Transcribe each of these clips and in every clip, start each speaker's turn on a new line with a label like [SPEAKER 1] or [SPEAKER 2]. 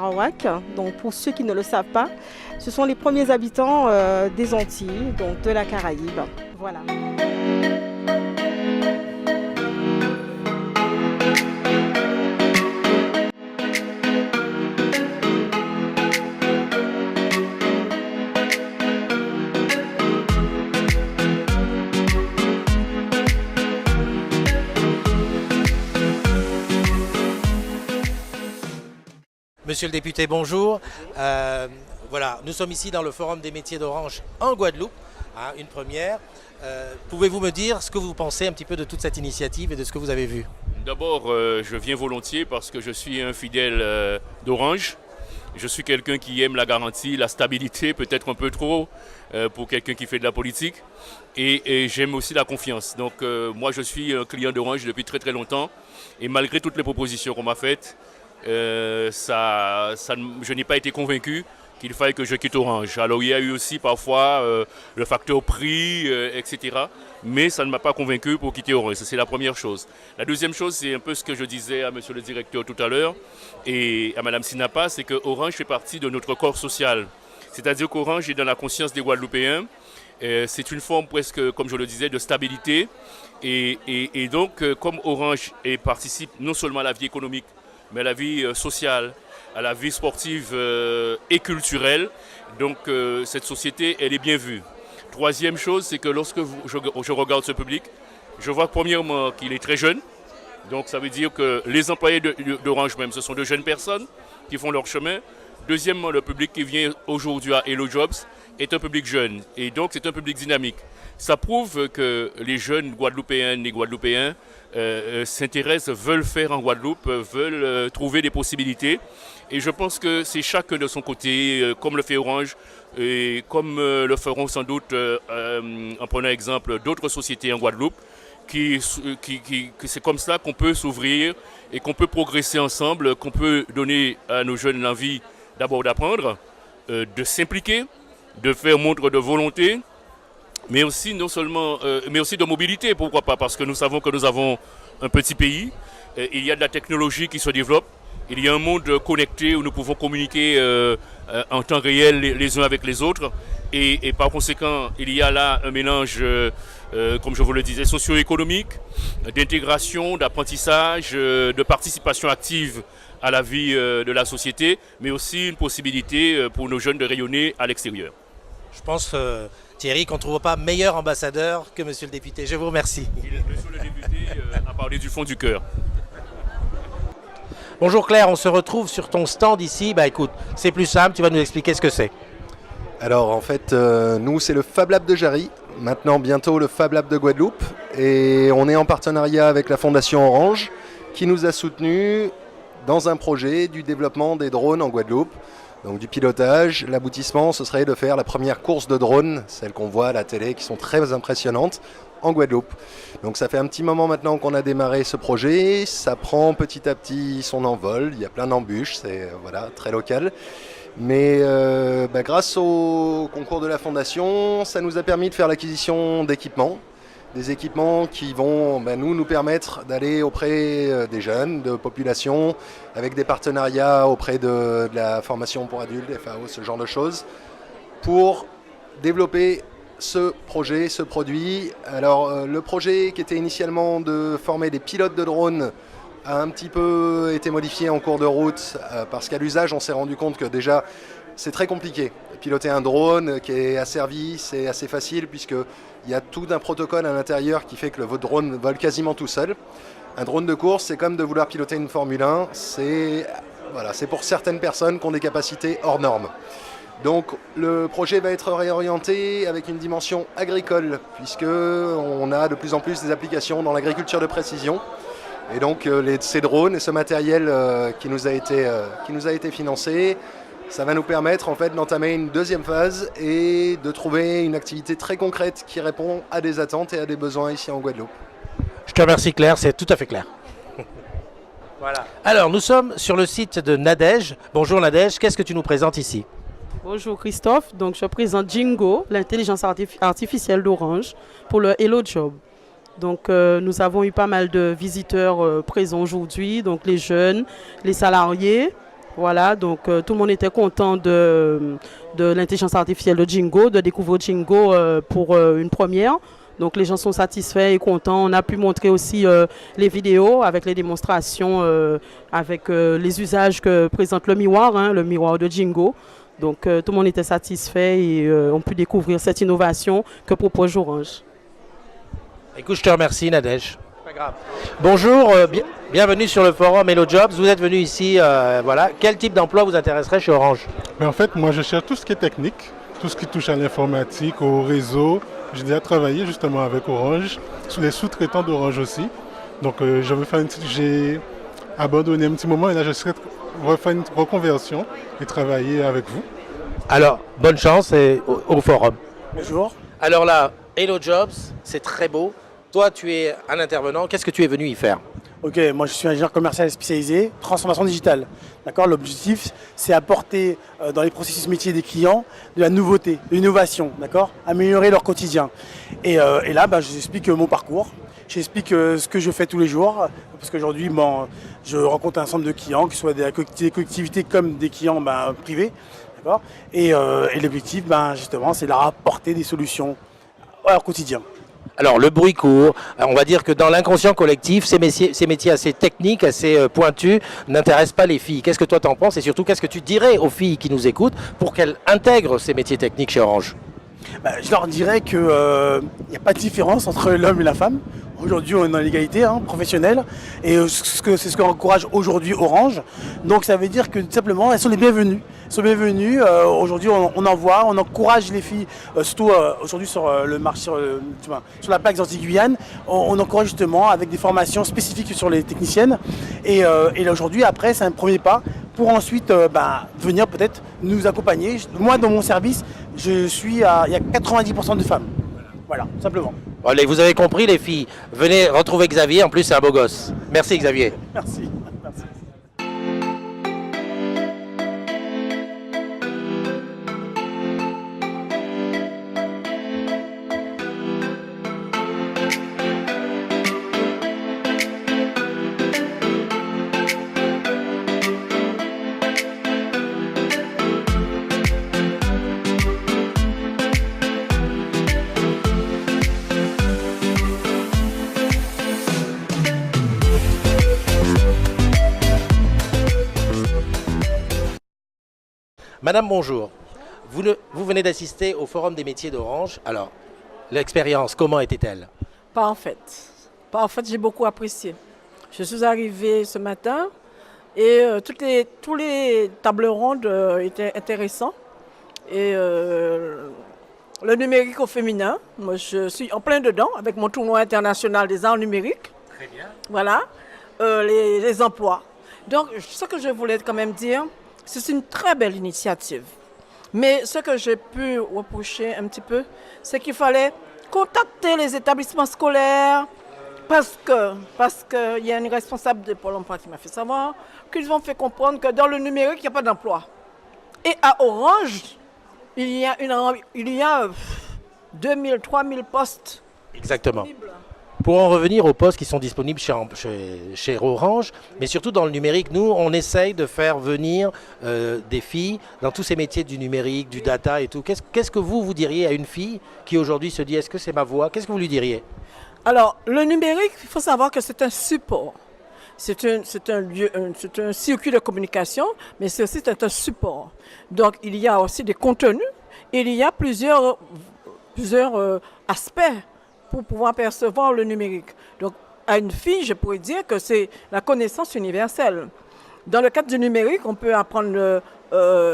[SPEAKER 1] Arawak. Donc pour ceux qui ne le savent pas, ce sont les premiers habitants des Antilles, donc de la Caraïbe. Voilà.
[SPEAKER 2] Monsieur le député, bonjour. Voilà, nous sommes ici dans le Forum des métiers d'Orange en Guadeloupe, hein, une première. Pouvez-vous me dire ce que vous pensez un petit peu de toute cette initiative et de ce que vous avez vu?
[SPEAKER 3] D'abord, je viens volontiers parce que je suis un fidèle d'Orange. Je suis quelqu'un qui aime la garantie, la stabilité, peut-être un peu trop pour quelqu'un qui fait de la politique. Et j'aime aussi la confiance. Donc moi, je suis un client d'Orange depuis très très longtemps. Et malgré toutes les propositions qu'on m'a faites, je n'ai pas été convaincu qu'il fallait que je quitte Orange. Alors il y a eu aussi parfois le facteur prix, etc. Mais ça ne m'a pas convaincu pour quitter Orange. Ça, c'est la première chose. La deuxième chose, c'est un peu ce que je disais à monsieur le directeur tout à l'heure et à madame Sinapa, c'est que Orange fait partie de notre corps social. C'est-à-dire qu'Orange est dans la conscience des Guadeloupéens. C'est une forme presque, comme je le disais, de stabilité. Et donc, comme Orange participe non seulement à la vie économique, mais à la vie sociale, à la vie sportive et culturelle. Donc cette société, elle est bien vue. Troisième chose, c'est que lorsque je regarde ce public, je vois premièrement qu'il est très jeune. Donc ça veut dire que les employés d'Orange même, ce sont de jeunes personnes qui font leur chemin. Deuxièmement, le public qui vient aujourd'hui à Hello Jobs est un public jeune. Et donc c'est un public dynamique. Ça prouve que les jeunes Guadeloupéennes et Guadeloupéens s'intéressent, veulent faire en Guadeloupe, veulent trouver des possibilités. Et je pense que c'est chacun de son côté, comme le fait Orange, et comme le feront sans doute, en prenant exemple, d'autres sociétés en Guadeloupe, que c'est comme ça qu'on peut s'ouvrir et qu'on peut progresser ensemble, qu'on peut donner à nos jeunes l'envie d'abord d'apprendre, de s'impliquer, de faire montre de volonté, mais aussi non seulement, mais aussi de mobilité, pourquoi pas, parce que nous savons que nous avons un petit pays, il y a de la technologie qui se développe, il y a un monde connecté où nous pouvons communiquer en temps réel les uns avec les autres, et par conséquent, il y a là un mélange, comme je vous le disais, socio-économique, d'intégration, d'apprentissage, de participation active à la vie de la société, mais aussi une possibilité pour nos jeunes de rayonner à l'extérieur.
[SPEAKER 2] Je pense, Thierry, qu'on ne trouve pas meilleur ambassadeur que monsieur le député. Je vous remercie.
[SPEAKER 3] Monsieur le député a parlé du fond du cœur.
[SPEAKER 2] Bonjour Claire, on se retrouve sur ton stand ici. Bah écoute, c'est plus simple, tu vas nous expliquer ce que c'est.
[SPEAKER 4] Alors en fait, nous c'est le Fab Lab de Jarry, maintenant bientôt le Fab Lab de Guadeloupe. Et on est en partenariat avec la Fondation Orange qui nous a soutenus dans un projet du développement des drones en Guadeloupe. Donc du pilotage, l'aboutissement ce serait de faire la première course de drones, celles qu'on voit à la télé qui sont très impressionnantes, en Guadeloupe. Donc ça fait un petit moment maintenant qu'on a démarré ce projet, ça prend petit à petit son envol, il y a plein d'embûches, c'est voilà, très local. Mais grâce au concours de la Fondation, ça nous a permis de faire l'acquisition d'équipements. Des équipements qui vont nous permettre d'aller auprès des jeunes, de populations, avec des partenariats auprès de la formation pour adultes, FAO, ce genre de choses, pour développer ce projet, ce produit. Alors le projet qui était initialement de former des pilotes de drones a un petit peu été modifié en cours de route parce qu'à l'usage on s'est rendu compte que déjà c'est très compliqué. Piloter un drone qui est asservi, c'est assez facile puisqu'il y a tout un protocole à l'intérieur qui fait que votre drone vole quasiment tout seul. Un drone de course, c'est comme de vouloir piloter une Formule 1. C'est pour certaines personnes qui ont des capacités hors normes. Donc le projet va être réorienté avec une dimension agricole puisqu'on a de plus en plus des applications dans l'agriculture de précision. Et donc ces drones et ce matériel qui nous a été financé, ça va nous permettre en fait d'entamer une deuxième phase et de trouver une activité très concrète qui répond à des attentes et à des besoins ici en Guadeloupe.
[SPEAKER 2] Je te remercie Claire, c'est tout à fait clair. Voilà. Alors nous sommes sur le site de Nadège. Bonjour Nadège, qu'est-ce que tu nous présentes ici?
[SPEAKER 1] Bonjour Christophe, donc je présente Jingo, l'intelligence artificielle d'Orange pour le Hello Job. Donc nous avons eu pas mal de visiteurs présents aujourd'hui, donc les jeunes, les salariés Voilà, donc tout le monde était content de l'intelligence artificielle de Jingo, de découvrir Jingo pour une première. Donc les gens sont satisfaits et contents. On a pu montrer aussi les vidéos avec les démonstrations, avec les usages que présente le miroir, hein, le miroir de Jingo. Donc tout le monde était satisfait et on pu découvrir cette innovation que propose Orange.
[SPEAKER 2] Écoute, je te remercie, Nadège. Pas grave. Bonjour, bienvenue sur le forum Hello Jobs. Vous êtes venu ici, voilà. Quel type d'emploi vous intéresserait chez Orange?
[SPEAKER 5] Mais en fait, moi, je cherche tout ce qui est technique, tout ce qui touche à l'informatique, au réseau. J'ai déjà travaillé justement avec Orange, sous les sous-traitants d'Orange aussi. Donc, je veux faire j'ai abandonné un petit moment et là, je souhaite refaire une reconversion et travailler avec vous.
[SPEAKER 2] Alors, bonne chance et au forum.
[SPEAKER 6] Bonjour.
[SPEAKER 2] Alors là, Hello Jobs, c'est très beau. Toi, tu es un intervenant. Qu'est-ce que tu es venu y faire?
[SPEAKER 6] Ok, moi je suis ingénieur commercial spécialisé, transformation digitale. D'accord. L'objectif, c'est apporter dans les processus métiers des clients de la nouveauté, de l'innovation, d'accord, améliorer leur quotidien. Et là, je vous explique mon parcours. J'explique ce que je fais tous les jours, parce qu'aujourd'hui, je rencontre un ensemble de clients, que ce soit des collectivités comme des clients privés, d'accord. Et l'objectif, justement, c'est de leur apporter des solutions à leur quotidien.
[SPEAKER 2] Alors, le bruit court, on va dire que dans l'inconscient collectif, ces métiers assez techniques, assez pointus, n'intéressent pas les filles. Qu'est-ce que toi t'en penses et surtout, qu'est-ce que tu dirais aux filles qui nous écoutent pour qu'elles intègrent ces métiers techniques chez Orange?
[SPEAKER 6] Je leur dirais qu'il n'y a pas de différence entre l'homme et la femme. Aujourd'hui, on est dans l'égalité professionnelle et c'est ce qu'encourage aujourd'hui Orange. Donc ça veut dire que tout simplement, elles sont les bienvenues. Elles sont bienvenues. Aujourd'hui, on encourage les filles, surtout aujourd'hui sur le marché, sur la plaque d'Antilles-Guyane. On encourage justement avec des formations spécifiques sur les techniciennes. Et là, aujourd'hui, après, c'est un premier pas pour ensuite venir peut-être nous accompagner. Moi, dans mon service, il y a 90% de femmes. Voilà, simplement.
[SPEAKER 2] Allez, vous avez compris les filles. Venez retrouver Xavier, en plus c'est un beau gosse. Merci Xavier.
[SPEAKER 6] Merci. Merci.
[SPEAKER 2] Madame, bonjour. Vous venez d'assister au Forum des métiers d'Orange. Alors, l'expérience, comment était-elle?
[SPEAKER 7] Parfaite. Parfaite, j'ai beaucoup apprécié. Je suis arrivée ce matin et tous les tables rondes étaient intéressants. Et le numérique au féminin, moi je suis en plein dedans avec mon tournoi international des arts numériques.
[SPEAKER 2] Très bien.
[SPEAKER 7] Voilà, les emplois. Donc, ce que je voulais quand même dire, c'est une très belle initiative. Mais ce que j'ai pu reprocher un petit peu, c'est qu'il fallait contacter les établissements scolaires parce qu'il y a une responsable de Pôle emploi qui m'a fait savoir qu'ils ont fait comprendre que dans le numérique, il n'y a pas d'emploi. Et à Orange, il y a 2000, 3000 postes.
[SPEAKER 2] Exactement. Pour en revenir aux postes qui sont disponibles chez Orange, mais surtout dans le numérique, nous, on essaye de faire venir des filles dans tous ces métiers du numérique, du data et tout. Qu'est-ce que vous diriez à une fille qui aujourd'hui se dit « est-ce que c'est ma voie ?» Qu'est-ce que vous lui diriez?
[SPEAKER 7] Alors, le numérique, il faut savoir que c'est un support. C'est un circuit de communication, mais c'est aussi un support. Donc, il y a aussi des contenus, il y a plusieurs aspects pour pouvoir percevoir le numérique. Donc, à une fille, je pourrais dire que c'est la connaissance universelle. Dans le cadre du numérique, on peut apprendre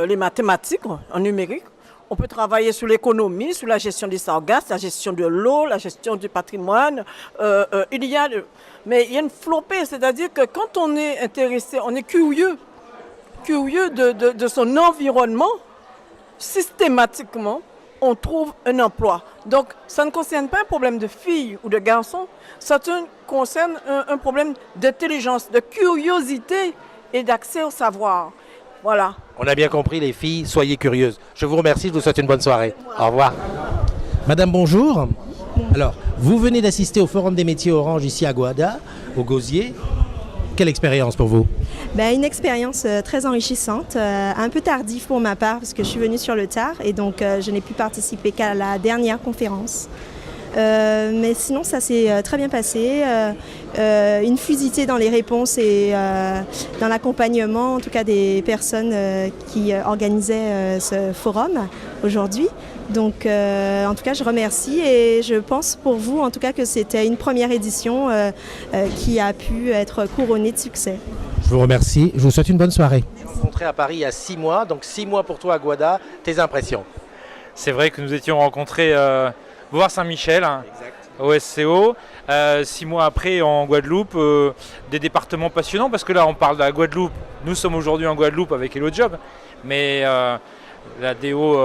[SPEAKER 7] les mathématiques en numérique. On peut travailler sur l'économie, sur la gestion des sargasses, la gestion de l'eau, la gestion du patrimoine. Mais il y a une flopée, c'est-à-dire que quand on est intéressé, on est curieux de son environnement, systématiquement, on trouve un emploi. Donc, ça ne concerne pas un problème de fille ou de garçon, ça concerne un problème d'intelligence, de curiosité et d'accès au savoir. Voilà.
[SPEAKER 2] On a bien compris les filles, soyez curieuses. Je vous remercie, je vous souhaite une bonne soirée. Au revoir. Madame, bonjour. Alors, vous venez d'assister au Forum des métiers Orange ici à Guada, au Gosier. Quelle expérience pour vous?
[SPEAKER 8] Une expérience très enrichissante, un peu tardive pour ma part parce que je suis venue sur le tard et donc je n'ai pu participer qu'à la dernière conférence. Mais sinon ça s'est très bien passé, une fluidité dans les réponses et dans l'accompagnement en tout cas des personnes qui organisaient ce forum aujourd'hui. Donc en tout cas je remercie et je pense pour vous en tout cas que c'était une première édition qui a pu être couronnée de succès.
[SPEAKER 2] Je vous remercie, je vous souhaite une bonne soirée. Rencontré à Paris il y a 6 mois, donc 6 mois pour toi à Guada, tes impressions?
[SPEAKER 9] C'est vrai que nous étions rencontrés Boulevard Saint-Michel, au SCO. 6 mois après en Guadeloupe, des départements passionnants parce que là on parle de la Guadeloupe. Nous sommes aujourd'hui en Guadeloupe avec Hello Job, mais la DO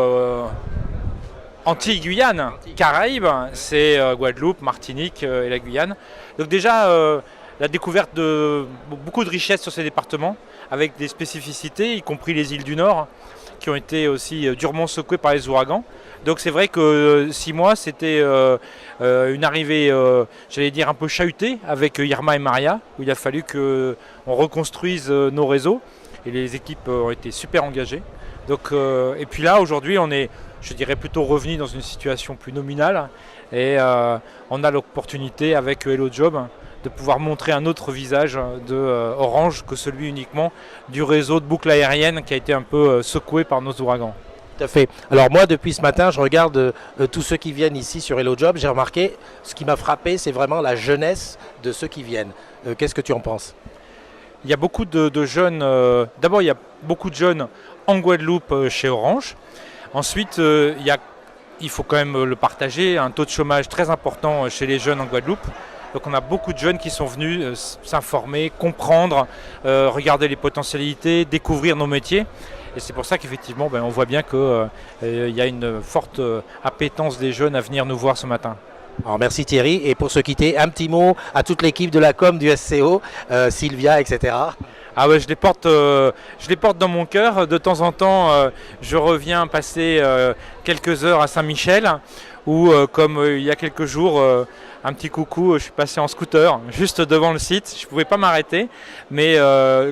[SPEAKER 9] Antilles-Guyane, Caraïbes, c'est Guadeloupe, Martinique et la Guyane. Donc déjà la découverte de beaucoup de richesses sur ces départements avec des spécificités, y compris les îles du Nord qui ont été aussi durement secouées par les ouragans. Donc c'est vrai que 6 mois, c'était une arrivée, j'allais dire, un peu chahutée avec Irma et Maria, où il a fallu qu'on reconstruise nos réseaux. Et les équipes ont été super engagées. Donc, et puis là, aujourd'hui, on est, je dirais, plutôt revenu dans une situation plus nominale. Et on a l'opportunité, avec Hello Job, de pouvoir montrer un autre visage de Orange que celui uniquement du réseau de boucles aériennes qui a été un peu secoué par nos ouragans.
[SPEAKER 2] Tout à fait. Alors moi, depuis ce matin, je regarde tous ceux qui viennent ici sur Hello Job. J'ai remarqué, ce qui m'a frappé, c'est vraiment la jeunesse de ceux qui viennent. Qu'est-ce que tu en penses?
[SPEAKER 9] Il y a beaucoup de jeunes. D'abord, il y a beaucoup de jeunes en Guadeloupe chez Orange. Ensuite, il faut quand même le partager, un taux de chômage très important chez les jeunes en Guadeloupe. Donc on a beaucoup de jeunes qui sont venus s'informer, comprendre, regarder les potentialités, découvrir nos métiers. Et c'est pour ça qu'effectivement, on voit bien qu'il y a une forte appétence des jeunes à venir nous voir ce matin.
[SPEAKER 2] Alors merci Thierry. Et pour se quitter, un petit mot à toute l'équipe de la com du SCO, Sylvia, etc.
[SPEAKER 9] Ah ouais, je les porte dans mon cœur. De temps en temps, je reviens passer quelques heures à Saint-Michel, où comme il y a quelques jours, un petit coucou, je suis passé en scooter juste devant le site. Je ne pouvais pas m'arrêter, mais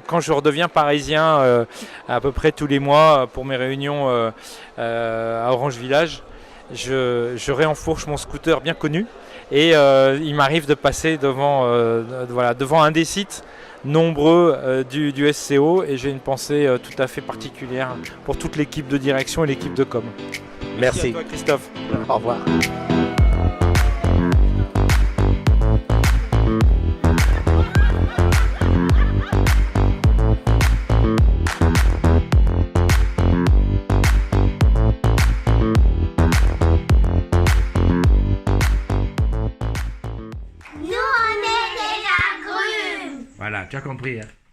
[SPEAKER 9] quand je redeviens parisien à peu près tous les mois pour mes réunions à Orange Village, je réenfourche mon scooter bien connu et il m'arrive de passer devant un des sites nombreux du SCO et j'ai une pensée tout à fait particulière pour toute l'équipe de direction et l'équipe de com.
[SPEAKER 2] Merci
[SPEAKER 9] à toi, Christophe.
[SPEAKER 2] Au revoir. Voilà, tu as compris. Hein.